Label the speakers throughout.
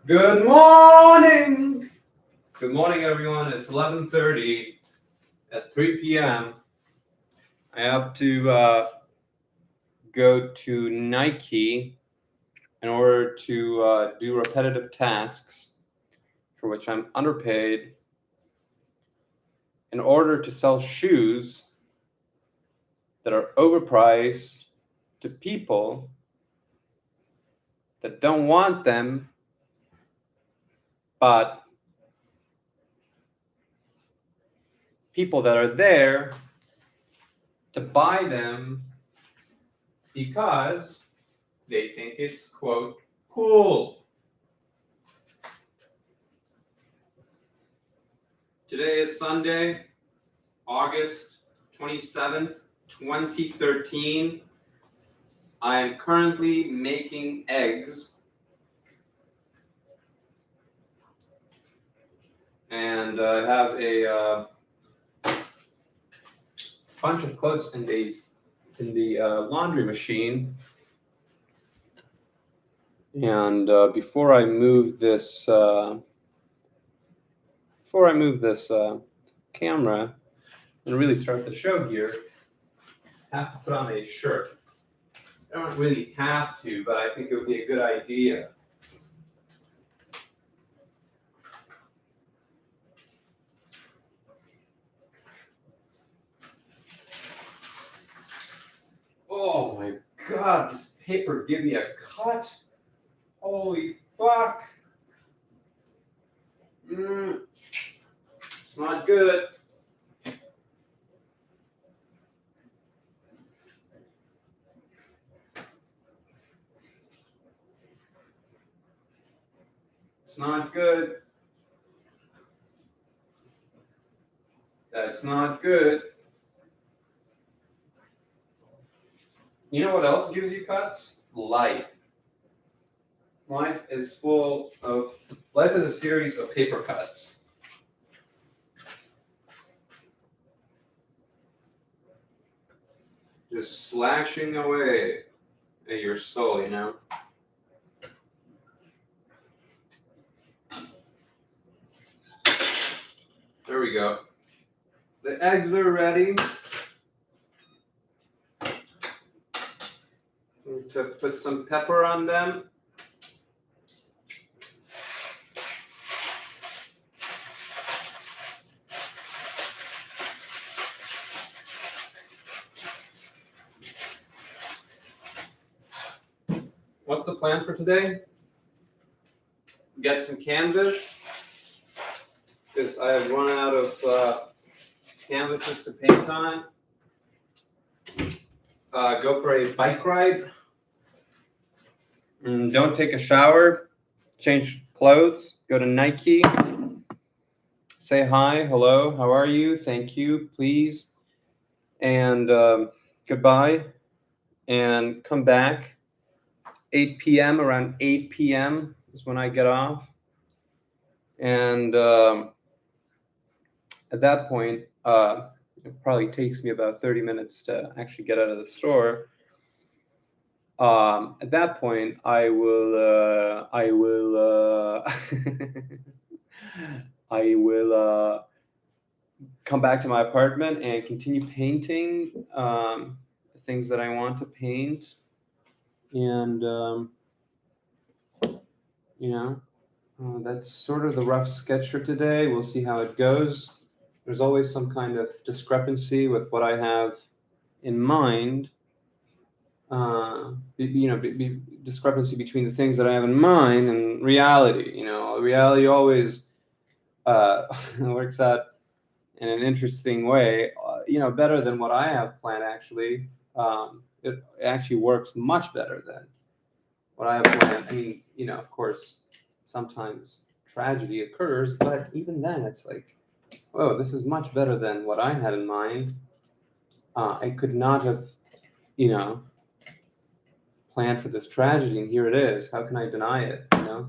Speaker 1: Good morning! Good morning, everyone. It's 11:30 at 3 p.m. I have to go to Nike in order to do repetitive tasks for which I'm underpaid in order to sell shoes that are overpriced to people that don't want them, but people that are there to buy them because they think it's, quote, cool. Today is Sunday, August 27th, 2013. I am currently making eggs. And I have a bunch of clothes in the laundry machine. And before I move this camera and really start the show here, I have to put on a shirt. I don't really have to, but I think it would be a good idea. Oh my God, this paper gave me a cut. Holy fuck. It's not good. It's not good. That's not good. You know what else gives you cuts? Life. Life is a series of paper cuts. Just slashing away at your soul, you know? There we go. The eggs are ready. To put some pepper on them. What's the plan for today? Get some canvas, because I have run out of canvases to paint on. Go for a bike ride. And don't take a shower. Change clothes. Go to Nike. Say hi, hello, how are you? Thank you, please. And goodbye. And come back. 8 p.m., around 8 p.m. is when I get off. And at that point, it probably takes me about 30 minutes to actually get out of the store. At that point, I will come back to my apartment and continue painting the things that I want to paint. And, that's sort of the rough sketch for today. We'll see how it goes. There's always some kind of discrepancy with what I have in mind. Discrepancy between the things that I have in mind and reality. Reality always works out in an interesting way. Better than what I have planned. Actually, it actually works much better than what I have planned. I mean, of course, sometimes tragedy occurs, but even then, it's like, whoa, this is much better than what I had in mind. I could not have, planned for this tragedy, and here it is. How can I deny it?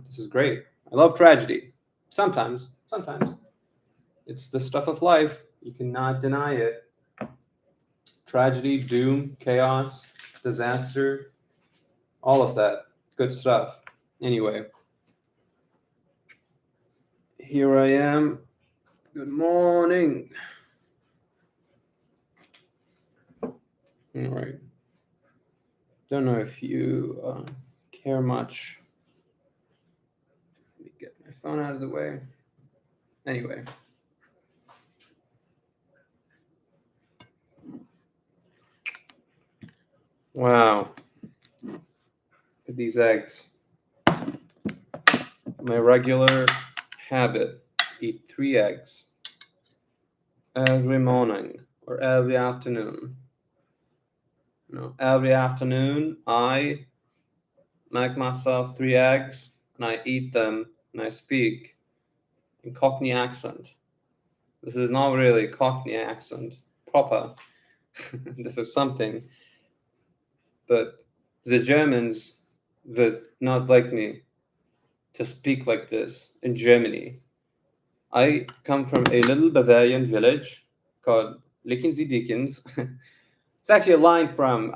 Speaker 1: This is great. I love tragedy. Sometimes. It's the stuff of life. You cannot deny it. Tragedy, doom, chaos, disaster, all of that. Good stuff. Anyway, here I am. Good morning. All right. Don't know if you care much. Let me get my phone out of the way. Anyway. Wow. Look at these eggs. My regular habit, eat 3 eggs every morning or every afternoon. Every afternoon I make myself 3 eggs and I eat them and I speak in Cockney accent. This is not really Cockney accent proper. This is something, but the Germans would not like me to speak like this in Germany. I come from a little Bavarian village called Lickensy Dickens. It's actually a line from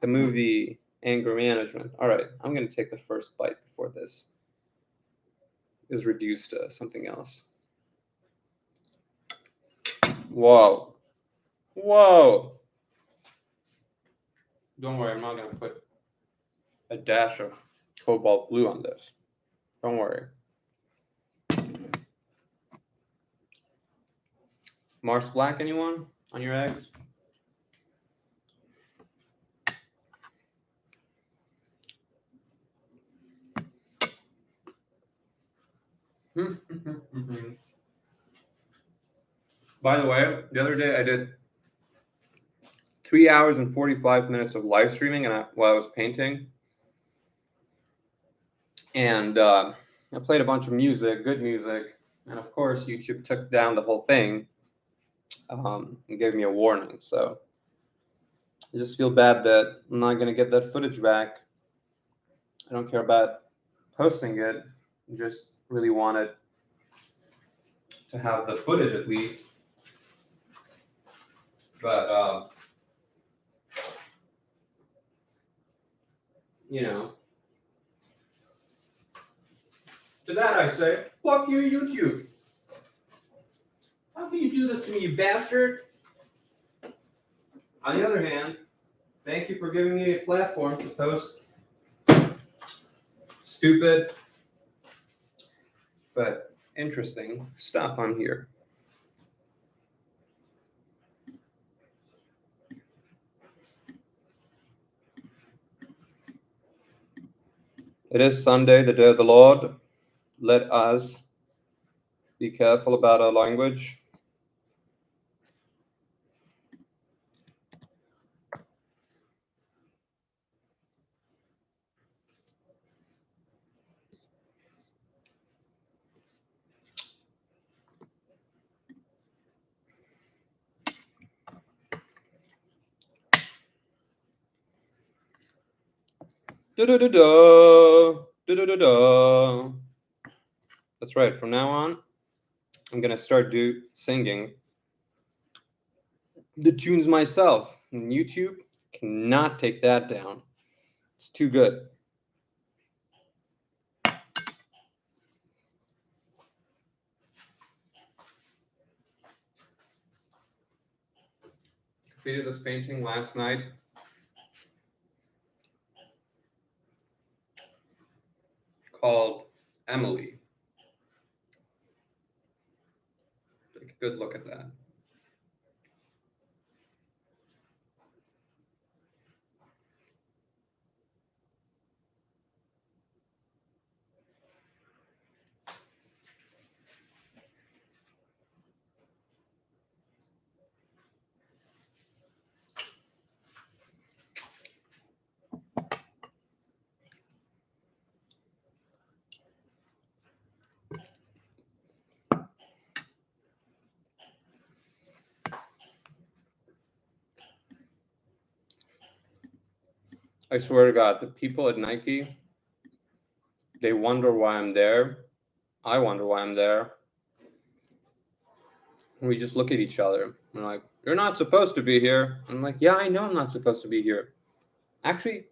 Speaker 1: the movie Anger Management. All right, I'm going to take the first bite before this is reduced to something else. Whoa. Whoa. Don't worry, I'm not going to put a dash of cobalt blue on this. Don't worry. Mars Black, anyone on your eggs? By the way, the other day I did 3 hours and 45 minutes of live streaming while I was painting. And I played a bunch of music, good music. And of course, YouTube took down the whole thing and gave me a warning. So I just feel bad that I'm not going to get that footage back. I don't care about posting it. I just really wanted to have the footage at least. But, to that I say, fuck you, YouTube. How can you do this to me, you bastard? On the other hand, thank you for giving me a platform to post stupid but interesting stuff on here. It is Sunday, the day of the Lord. Let us be careful about our language. Da-da-da-da, da-da-da-da. That's right. From now on, I'm gonna start singing the tunes myself. And YouTube cannot take that down. It's too good. Completed this painting last night. Called Emily. Take a good look at that. I swear to God, the people at Nike, they wonder why I'm there. I wonder why I'm there. And we just look at each other. We're like, you're not supposed to be here. I'm like, yeah, I know I'm not supposed to be here. Actually,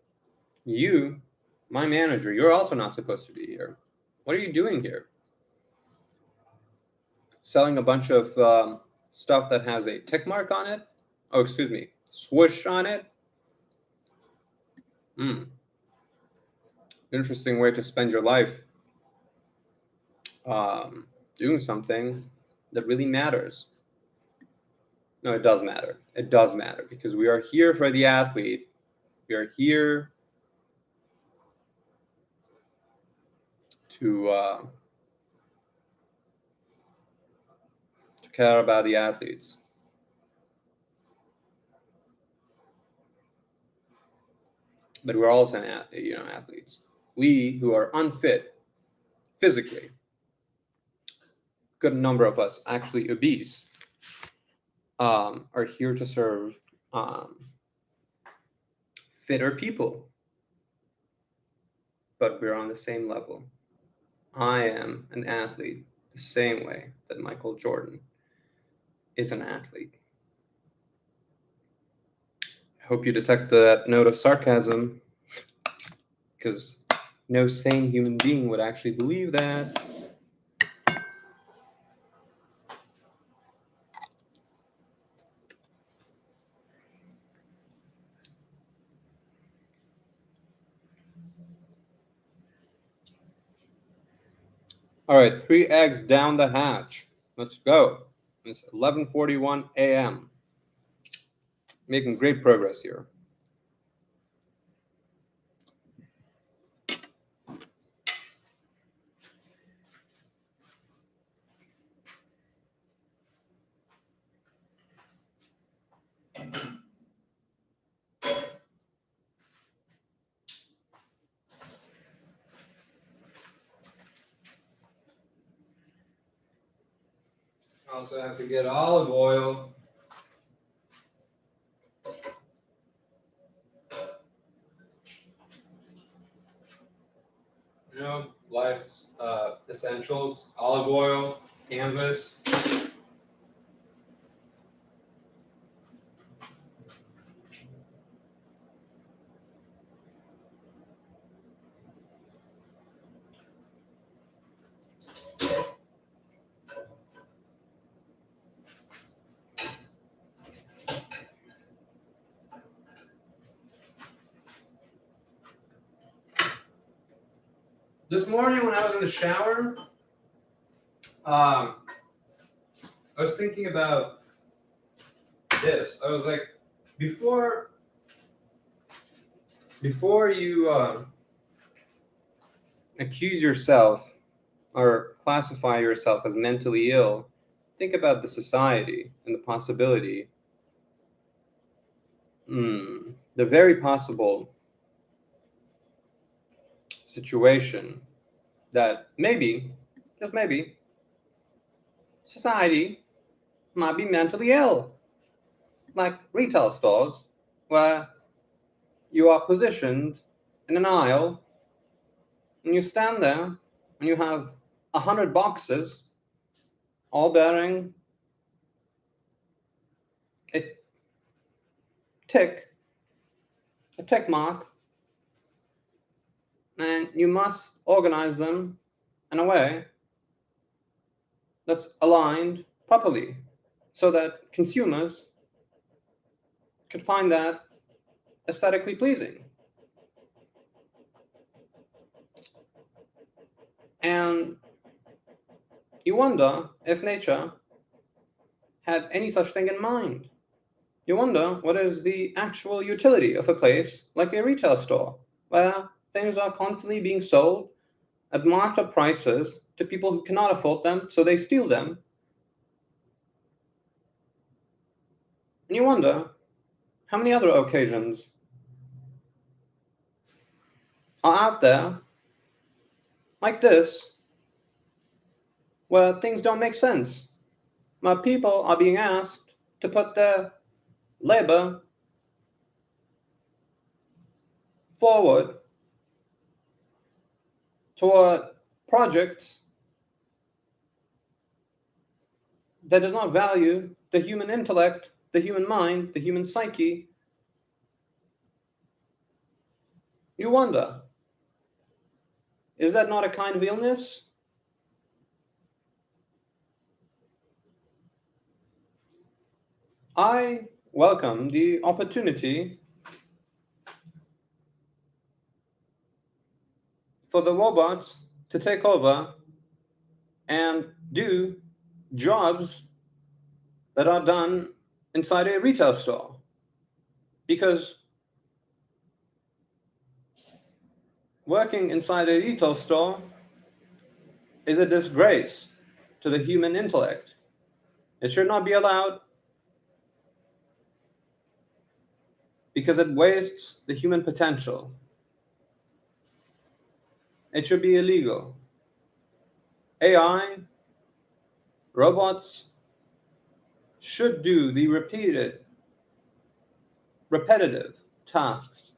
Speaker 1: you, my manager, you're also not supposed to be here. What are you doing here? selling a bunch of stuff that has a tick mark on it. Oh, excuse me, swoosh on it. Interesting way to spend your life. Doing something that really matters. No, it does matter. It does matter because we are here for the athlete. We are here to care about the athletes. But we're also athletes. We who are unfit physically, good number of us actually obese, are here to serve fitter people. But we're on the same level. I am an athlete the same way that Michael Jordan is an athlete. I hope you detect that note of sarcasm, because no sane human being would actually believe that. All right, 3 eggs down the hatch. Let's go. It's 11:41 a.m. Making great progress here. I also have to get olive oil. Life's essentials: olive oil, canvas. This morning when I was in the shower, I was thinking about this. I was like, before you accuse yourself or classify yourself as mentally ill, think about the society and the possibility, the very possible situation that maybe, just maybe, society might be mentally ill. Like retail stores where you are positioned in an aisle and you stand there and you have 100 boxes all bearing a tick mark, and you must organize them in a way that's aligned properly so that consumers could find that aesthetically pleasing. And you wonder if nature had any such thing in mind. You wonder what is the actual utility of a place like a retail store, where things are constantly being sold at marked up prices to people who cannot afford them, so they steal them. And you wonder how many other occasions are out there like this, where things don't make sense, where people are being asked to put their labor forward toward projects that does not value the human intellect, the human mind, the human psyche. You wonder, is that not a kind of illness? I welcome the opportunity for the robots to take over and do jobs that are done inside a retail store. Because working inside a retail store is a disgrace to the human intellect. It should not be allowed because it wastes the human potential. It should be illegal. AI, robots should do the repetitive tasks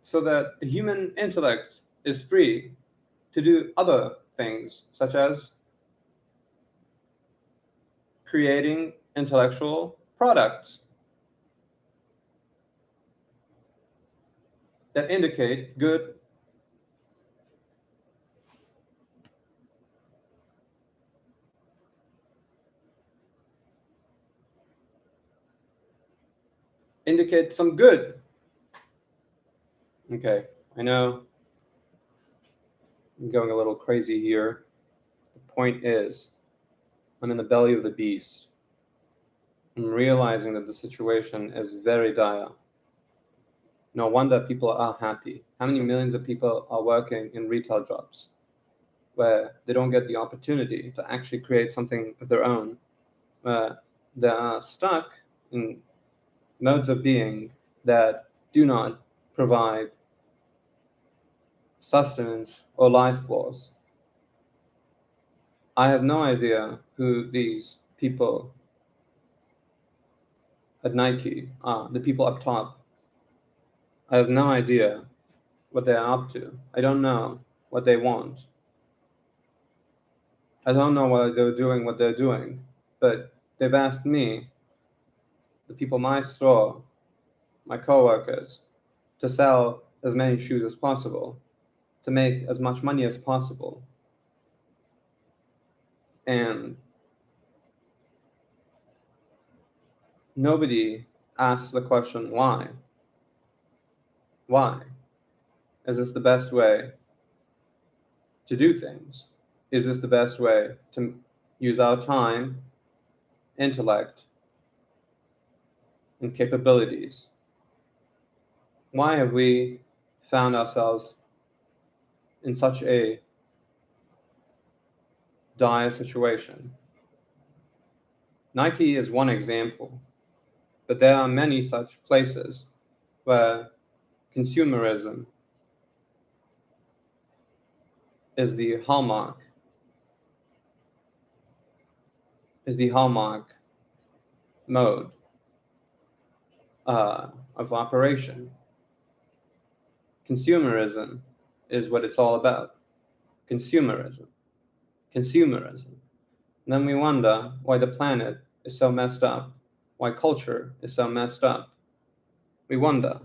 Speaker 1: so that the human intellect is free to do other things, such as creating intellectual products that indicate good indicate some good. Okay, I know I'm going a little crazy here. The point is, I'm in the belly of the beast. I'm realizing that the situation is very dire. No wonder people are happy. How many millions of people are working in retail jobs where they don't get the opportunity to actually create something of their own, where they are stuck in modes of being that do not provide sustenance or life force? I have no idea who these people at Nike are, the people up top. I have no idea what they're up to. I don't know what they want. I don't know why they're doing what they're doing, but they've asked me, the people in my store, my coworkers, to sell as many shoes as possible, to make as much money as possible. And nobody asks the question, why? Why? Is this the best way to do things? Is this the best way to use our time, intellect, and capabilities? Why have we found ourselves in such a dire situation? Nike is one example, but there are many such places where consumerism is the hallmark mode of operation. Consumerism is what it's all about. Consumerism. Consumerism. And then we wonder why the planet is so messed up, why culture is so messed up. We wonder.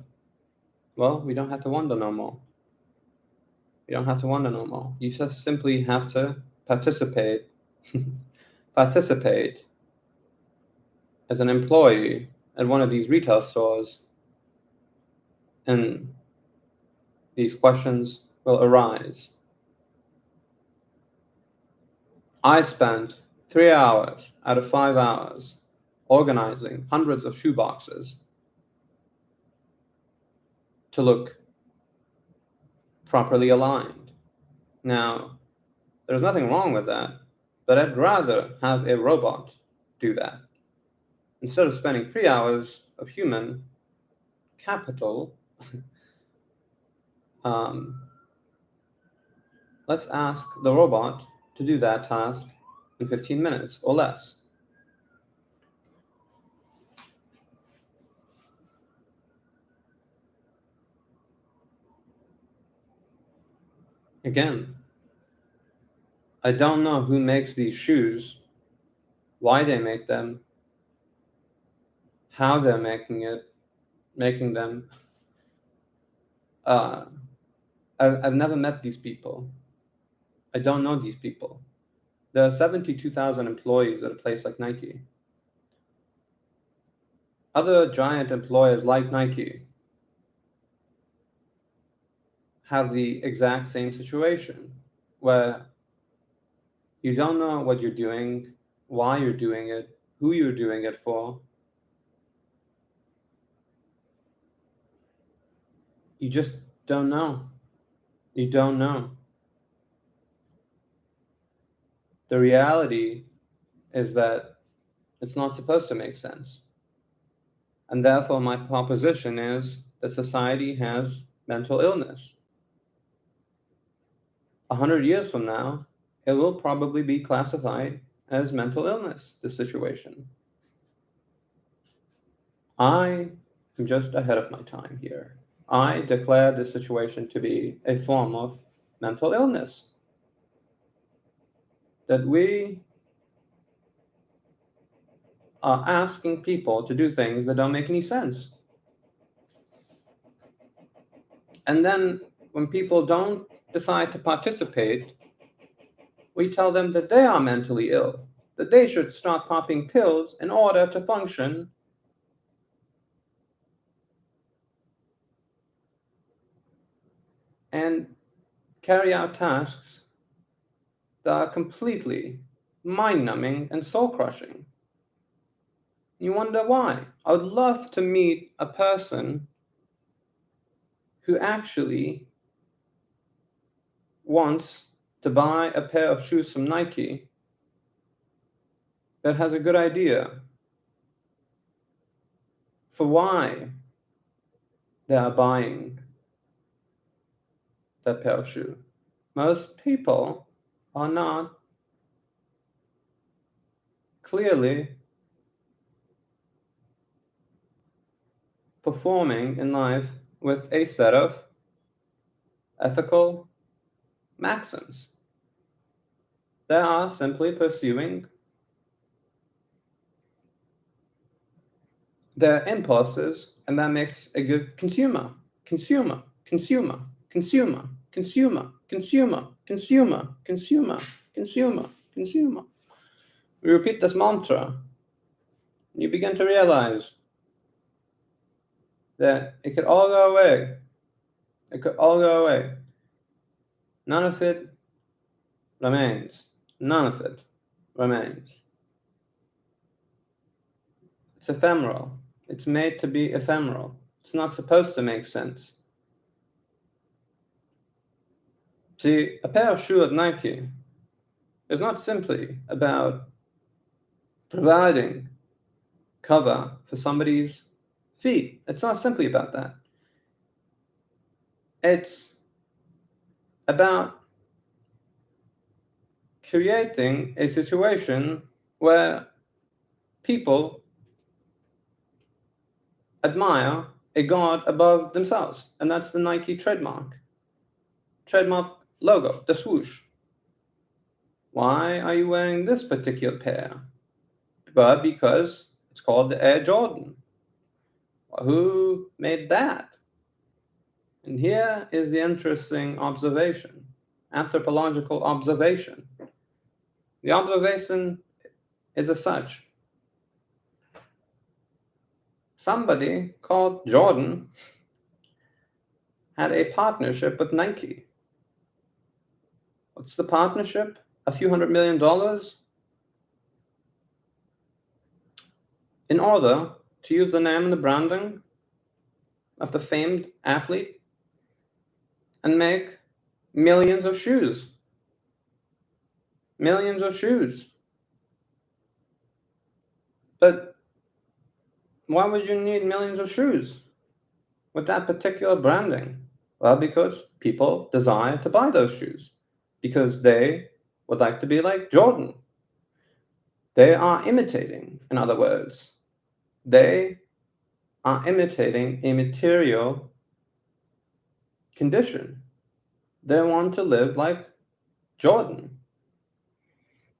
Speaker 1: Well, we don't have to wonder no more. You don't have to wonder no more. You just simply have to participate. Participate as an employee at one of these retail stores, and these questions will arise. I spent 3 hours out of 5 hours organizing hundreds of shoeboxes to look properly aligned. Now, there's nothing wrong with that, but I'd rather have a robot do that. Instead of spending 3 hours of human capital, let's ask the robot to do that task in 15 minutes or less. Again, I don't know who makes these shoes, why they make them, how they're making them. I've never met these people. I don't know these people. There are 72,000 employees at a place like Nike. Other giant employers like Nike have the exact same situation where you don't know what you're doing, why you're doing it, who you're doing it for. You just don't know. You don't know. The reality is that it's not supposed to make sense. And therefore, my proposition is that society has mental illness. 100 years from now, it will probably be classified as mental illness, this situation. I am just ahead of my time here. I declare this situation to be a form of mental illness. That we are asking people to do things that don't make any sense. And then when people don't decide to participate, we tell them that they are mentally ill, that they should start popping pills in order to function. And carry out tasks that are completely mind-numbing and soul-crushing. You wonder why. I would love to meet a person who actually wants to buy a pair of shoes from Nike that has a good idea for why they are buying that pair of shoes. Most people are not clearly performing in life with a set of ethical maxims. They are simply pursuing their impulses, and that makes a good consumer. Consumer, consumer, consumer, consumer, consumer, consumer, consumer, consumer, consumer. We repeat this mantra, and you begin to realize that it could all go away. It could all go away. None of it remains. None of it remains. It's ephemeral. It's made to be ephemeral. It's not supposed to make sense. See, a pair of shoes at Nike is not simply about providing cover for somebody's feet. It's not simply about that. It's about creating a situation where people admire a god above themselves, and that's the Nike trademark logo, the swoosh. Why are you wearing this particular pair? But because it's called the Air Jordan. Who made that? And here is the interesting observation, anthropological observation. The observation is as such. Somebody called Jordan had a partnership with Nike. What's the partnership? A few $100 million in order to use the name and the branding of the famed athlete and make millions of shoes. Millions of shoes. But why would you need millions of shoes with that particular branding? Well, because people desire to buy those shoes because they would like to be like Jordan. They are imitating, in other words. They are imitating a material condition. They want to live like Jordan,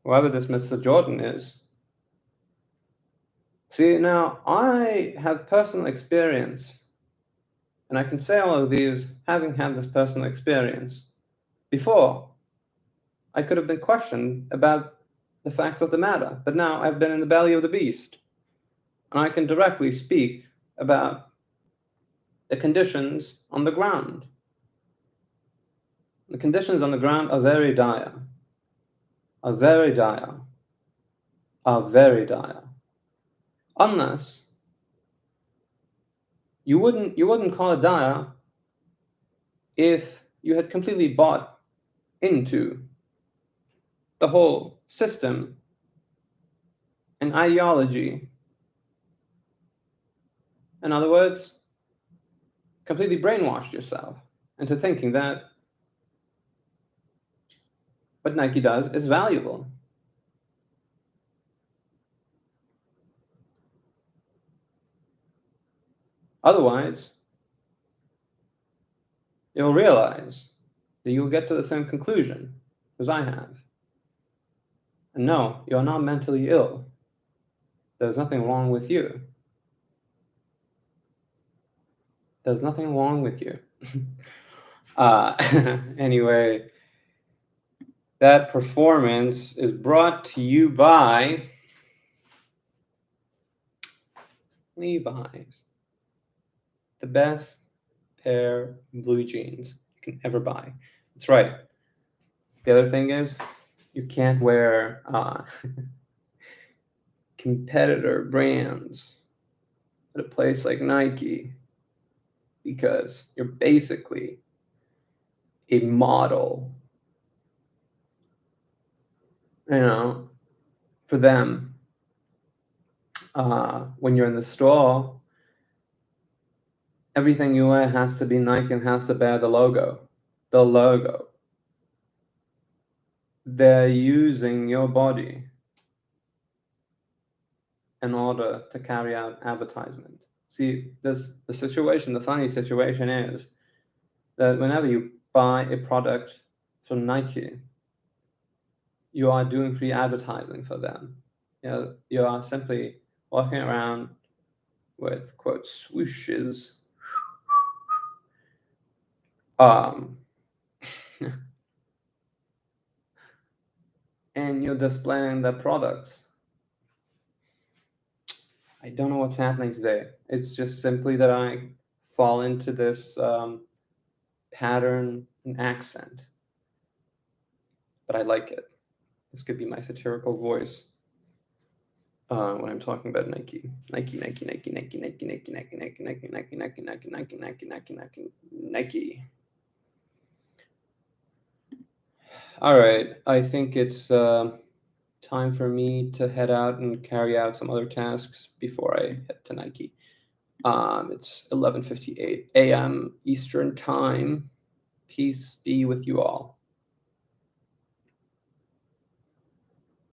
Speaker 1: whoever this Mr. Jordan is. See, now I have personal experience, and I can say all of these having had this personal experience. Before, I could have been questioned about the facts of the matter, but now I've been in the belly of the beast. and I can directly speak about the conditions on the ground. The conditions on the ground are very dire, are very dire, are very dire. Unless you wouldn't call it dire if you had completely bought into the whole system and ideology. In other words, completely brainwashed yourself into thinking that what Nike does is valuable. Otherwise, you'll realize that you'll get to the same conclusion as I have. And no, you're not mentally ill. There's nothing wrong with you. There's nothing wrong with you. Anyway, that performance is brought to you by Levi's. The best pair of blue jeans you can ever buy. That's right. The other thing is, you can't wear competitor brands at a place like Nike because you're basically a model, for them. When you're in the store, everything you wear has to be Nike and has to bear the logo. The logo. They're using your body in order to carry out advertisement. See, the funny situation is that whenever you buy a product from Nike, you are doing free advertising for them. You are simply walking around with, quote, swooshes. And you're displaying the products. I don't know what's happening today. It's just simply that I fall into this pattern and accent. But I like it. This could be my satirical voice when I'm talking about Nike. Nike, Nike, Nike, Nike, Nike, Nike, Nike, Nike, Nike, Nike, Nike, Nike, Nike, Nike, Nike, Nike, Nike. All right, I think it's time for me to head out and carry out some other tasks before I head to Nike. It's 11:58 a.m. Eastern Time. Peace be with you all.